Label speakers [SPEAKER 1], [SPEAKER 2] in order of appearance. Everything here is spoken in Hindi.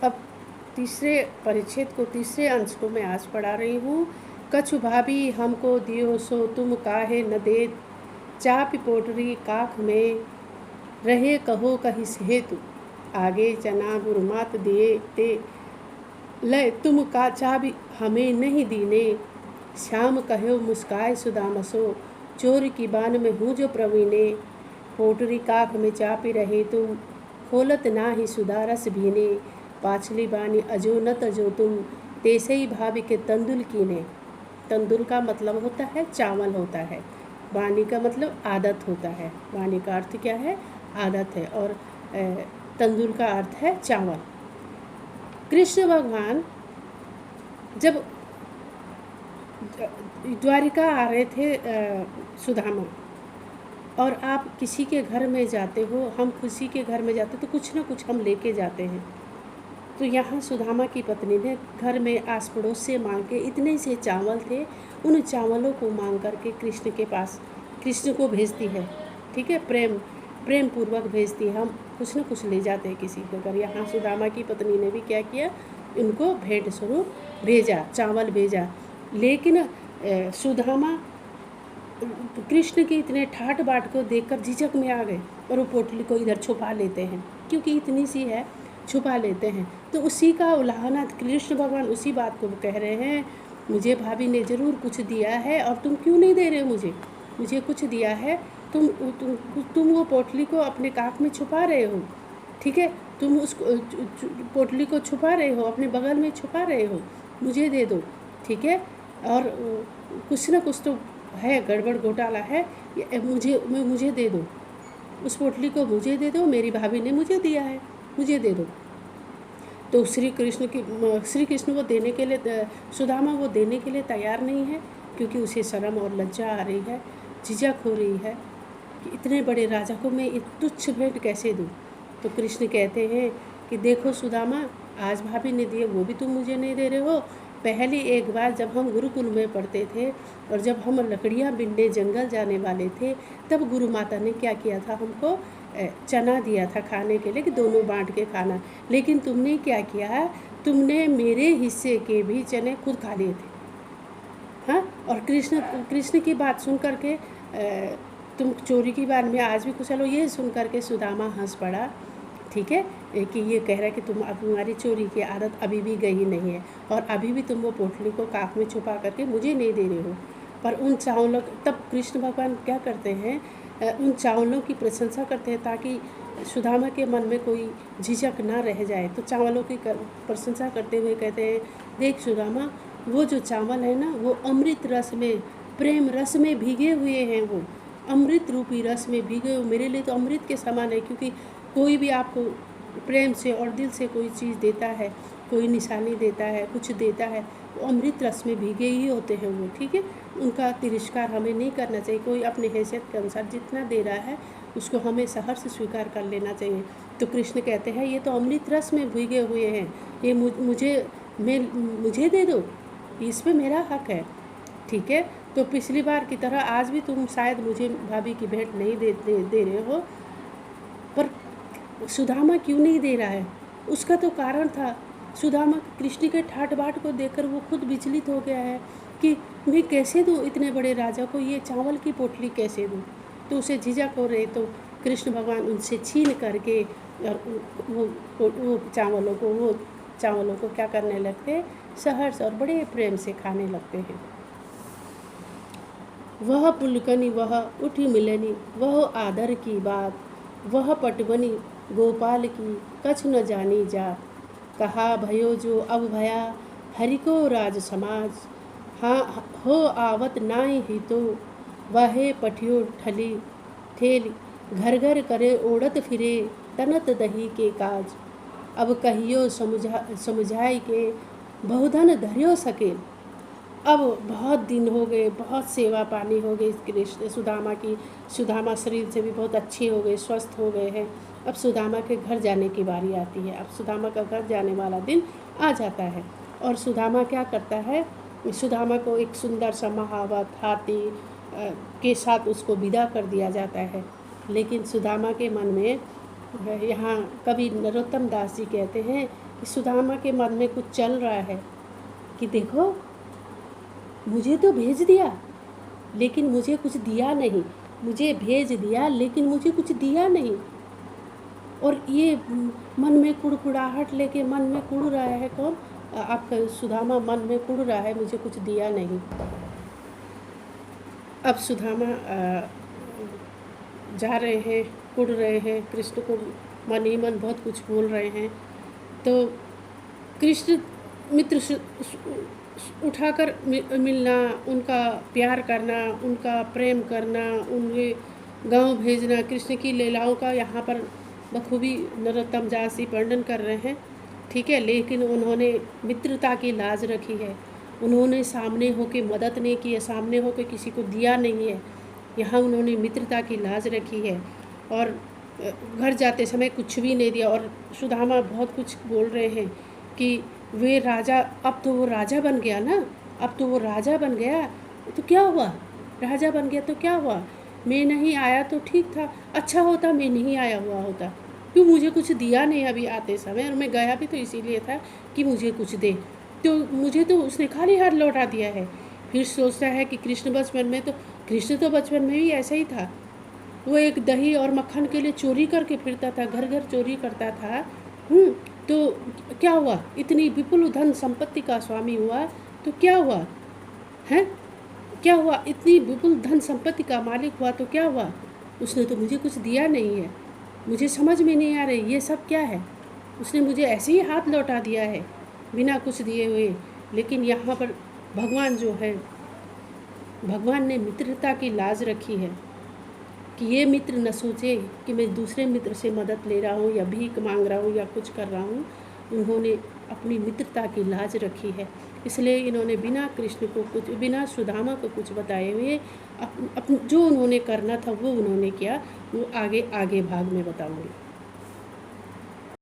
[SPEAKER 1] अब तीसरे परिच्छेद को, तीसरे अंश को मैं आज पढ़ा रही हूँ। कछु भाभी हमको दियो सो तुम काहे न देत, चापी पोटरी काख में रहे कहो कहिस हेतु, आगे चना गुरमात दिए ते लय तुम का चाबी हमें नहीं दीने, श्याम कहो मुस्काए सुदामसो, चोर की बान में हूँ जो प्रवीणे, पोटरी काख में चापी रहे तुम, खोलत ना ही सुधा रस भीने, पाछली बानी अजो न तजो तुम, तेसे ही भाभी के तंदुल कीने। तंदुल का मतलब होता है चावल होता है, वाणी का मतलब आदत होता है। वाणी का अर्थ क्या है? आदत है। और तंदुल का अर्थ है चावल। कृष्ण भगवान जब द्वारिका आ रहे थे सुदामा, और आप किसी के घर में जाते हो, हम किसी के घर में जाते तो कुछ ना कुछ हम लेके जाते हैं। तो यहाँ सुदामा की पत्नी ने घर में आस पड़ोस से मांग के, इतने से चावल थे, उन चावलों को मांग करके कृष्ण के पास, कृष्ण को भेजती है। ठीक है, प्रेम पूर्वक भेजती है। हम कुछ न कुछ ले जाते हैं किसी के घर। यहाँ सुदामा की पत्नी ने भी क्या किया, उनको भेंट स्वरूप भेजा, चावल भेजा। लेकिन सुदामा कृष्ण के इतने ठाट बाट को देखकर झिझक में आ गए, और वो पोटली को इधर छुपा लेते हैं, क्योंकि इतनी सी है, छुपा लेते हैं। तो उसी का उल्लाहना कृष्ण भगवान उसी बात को कह रहे हैं, मुझे भाभी ने ज़रूर कुछ दिया है और तुम क्यों नहीं दे रहे हो मुझे कुछ दिया है, तुम वो पोटली को अपने काख में छुपा रहे हो। ठीक है, तुम उस पोटली को छुपा रहे हो, अपने बगल में छुपा रहे हो, मुझे दे दो। ठीक है, और कुछ ना कुछ तो है, गड़बड़ घोटाला है, मुझे दे दो, उस पोटली को मुझे दे दो, मेरी भाभी ने मुझे दिया है, मुझे दे दो। तो श्री कृष्ण वो देने के लिए, सुदामा वो देने के लिए तैयार नहीं है, क्योंकि उसे शर्म और लज्जा आ रही है, झिझक हो रही है कि इतने बड़े राजा को मैं एक तुच्छ भेंट कैसे दूँ। तो कृष्ण कहते हैं कि देखो सुदामा, आज भाभी ने दिए वो भी तुम मुझे नहीं दे रहे हो। पहली एक बार जब हम गुरुकुल में पढ़ते थे और जब हम लकड़ियाँ बिनने जंगल जाने वाले थे, तब गुरु माता ने क्या किया था, हमको चना दिया था खाने के लिए कि दोनों बांट के खाना। लेकिन तुमने क्या किया, तुमने मेरे हिस्से के भी चने खुद खा लिए थे। हाँ, और कृष्ण की बात सुन करके तुम चोरी की बात में आज भी कुछ, चलो ये सुन करके सुदामा हंस पड़ा। ठीक है, कि ये कह रहा है कि तुम्हारी चोरी की आदत अभी भी गई नहीं है, और अभी भी तुम वो पोटली को काख में छुपा करके मुझे नहीं दे रहे हो। पर उन चावलों, तब कृष्ण भगवान क्या करते हैं, उन चावलों की प्रशंसा करते हैं ताकि सुदामा के मन में कोई झिझक ना रह जाए। तो चावलों की प्रशंसा करते हुए कहते हैं, देख सुदामा, वो जो चावल है ना, वो अमृत रस में, प्रेम रस में भीगे हुए हैं, वो अमृत रूपी रस में भीगे हुए, मेरे लिए तो अमृत के समान है। क्योंकि कोई भी आपको प्रेम से और दिल से कोई चीज़ देता है, कोई निशानी देता है, कुछ देता है, तो अमृत रस में भीगे ही होते हैं वो। ठीक है, उनका तिरस्कार हमें नहीं करना चाहिए। कोई अपने हैसियत के अनुसार जितना दे रहा है उसको हमें सहर्ष स्वीकार कर लेना चाहिए। तो कृष्ण कहते हैं, ये तो अमृत रस में भीगे हुए हैं, ये मुझे दे दो, इस पर मेरा हक है। ठीक है, तो पिछली बार की तरह आज भी तुम शायद मुझे भाभी की भेंट नहीं दे रहे हो, पर सुदामा क्यों नहीं दे रहा है, उसका तो कारण था। सुदामा कृष्ण के ठाट बाट को देखकर वो खुद विचलित हो गया है कि मैं कैसे दूँ इतने बड़े राजा को ये चावल की पोटली, कैसे दूँ। तो उसे झिझक हो रही, तो कृष्ण भगवान उनसे छीन करके और वो चावलों को क्या करने लगते, सहर्ष और बड़े प्रेम से खाने लगते हैं। वह पुलकनी वह उठी मिलनी, वह आदर की बात, वह पटवनी गोपाल की कछ न जानी जात, कहा भयो जो अब भया हरि को राज समाज, हाँ हो आवत नाई ही तो वहे पठियो ठली ठेली, घर घर करे ओढ़त फिरे तनत दही के काज, अब कहियो समझाई के बहुधन धरियो सकेल। अब बहुत दिन हो गए, बहुत सेवा पानी हो गई कृष्ण सुदामा की, सुदामा शरीर से भी बहुत अच्छे हो गए, स्वस्थ हो गए हैं। अब सुदामा के घर जाने की बारी आती है। अब सुदामा का घर जाने वाला दिन आ जाता है, और सुदामा क्या करता है, सुदामा को एक सुंदर सा महावत हाथी के साथ उसको विदा कर दिया जाता है। लेकिन सुदामा के मन में यहाँ कवि नरोत्तम दास जी कहते हैं कि सुदामा के मन में कुछ चल रहा है कि देखो, मुझे तो भेज दिया लेकिन मुझे कुछ दिया नहीं, मुझे भेज दिया लेकिन मुझे कुछ दिया नहीं। और ये मन में कुड़कुड़ाहट लेके मन में कुड़ रहा है कौन? आपका सुदामा मन में कुड़ रहा है, मुझे कुछ दिया नहीं। अब सुदामा जा रहे हैं, कुड़ रहे हैं, कृष्ण को मन ही मन बहुत कुछ बोल रहे हैं। तो कृष्ण मित्र उठाकर मिलना, उनका प्यार करना, उनका प्रेम करना, उनके गांव भेजना, कृष्ण की लीलाओं का यहाँ पर बखूबी नरोत्तम दास जी वर्णन कर रहे हैं, ठीक है। लेकिन उन्होंने मित्रता की लाज रखी है, उन्होंने सामने होके मदद नहीं की है, सामने होके किसी को दिया नहीं है। यहाँ उन्होंने मित्रता की लाज रखी है और घर जाते समय कुछ भी नहीं दिया। और सुदामा बहुत कुछ बोल रहे हैं कि वे राजा, अब तो वो राजा बन गया ना, अब तो वो राजा बन गया, तो क्या हुआ? राजा बन गया तो क्या हुआ? मैं नहीं आया तो ठीक था, अच्छा होता मैं नहीं आया हुआ होता, क्यों मुझे कुछ दिया नहीं अभी आते समय, और मैं गया भी तो इसीलिए था कि मुझे कुछ दे, तो मुझे तो उसने खाली हाथ लौटा दिया है। फिर सोचता है कि कृष्ण तो बचपन में भी ऐसा ही था, वो एक दही और मक्खन के लिए चोरी करके फिरता था, घर घर चोरी करता था। तो क्या हुआ? इतनी विपुल धन संपत्ति का स्वामी हुआ तो क्या हुआ है? क्या हुआ? इतनी विपुल धन संपत्ति का मालिक हुआ तो क्या हुआ? उसने तो मुझे कुछ दिया नहीं है, मुझे समझ में नहीं आ रही ये सब क्या है। उसने मुझे ऐसे ही हाथ लौटा दिया है बिना कुछ दिए हुए। लेकिन यहाँ पर भगवान जो है, भगवान ने मित्रता की लाज रखी है कि ये मित्र न सोचे कि मैं दूसरे मित्र से मदद ले रहा हूँ या भीख मांग रहा हूँ या कुछ कर रहा हूँ। उन्होंने अपनी मित्रता की लाज रखी है, इसलिए इन्होंने बिना कृष्ण को कुछ, बिना सुदामा को कुछ बताए हुए जो उन्होंने करना था वो उन्होंने किया। वो आगे भाग में बताऊँगी।